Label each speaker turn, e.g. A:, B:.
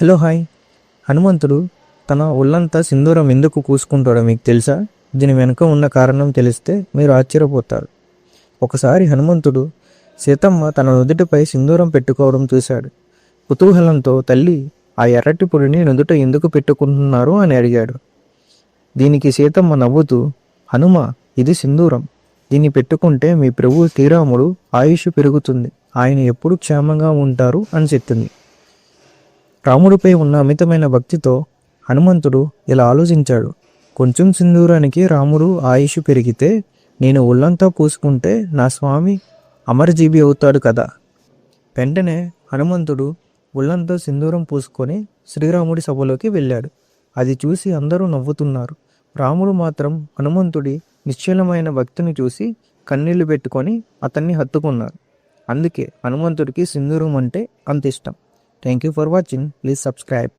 A: Hello hi. హనుమంతుడు తన ఒళ్ళంతా సింధూరం ఎందుకు పూసుకుంటాడో మీకు తెలుసా? దీని వెనుక ఉన్న కారణం తెలిస్తే మీరు ఆశ్చర్యపోతారు. ఒకసారి హనుమంతుడు సీతమ్మ తన నుదుటిపై సింధూరం పెట్టుకోవడం చూశాడు. కుతూహలంతో తల్లి ఆ ఎర్రటి పొడిని నుదుట ఎందుకు పెట్టుకుంటున్నారు అని అడిగాడు. దీనికి సీతమ్మ నవ్వుతూ, హనుమ, ఇది సింధూరం. దీన్ని పెట్టుకుంటే మీ ప్రభువు శ్రీరాముడు ఆయుష్ పెరుగుతుంది, ఆయన ఎప్పుడు క్షేమంగా ఉంటారు అని చెప్పింది. రాముడిపై ఉన్న అమితమైన భక్తితో హనుమంతుడు ఇలా ఆలోచించాడు. కొంచెం సింధూరానికి రాముడు ఆయుష్ పెరిగితే నేను ఒళ్ళంతా పూసుకుంటే నా స్వామి అమరజీవి అవుతాడు కదా. వెంటనే హనుమంతుడు ఒళ్ళంతా సింధూరం పూసుకొని శ్రీరాముడి సభలోకి వెళ్ళాడు. అది చూసి అందరూ నవ్వుతున్నారు. రాముడు మాత్రం హనుమంతుడి నిశ్చలమైన భక్తిని చూసి కన్నీళ్లు పెట్టుకొని అతన్ని హత్తుకున్నారు. అందుకే హనుమంతుడికి సింధూరం అంటే అంత ఇష్టం. Thank you for watching. Please subscribe.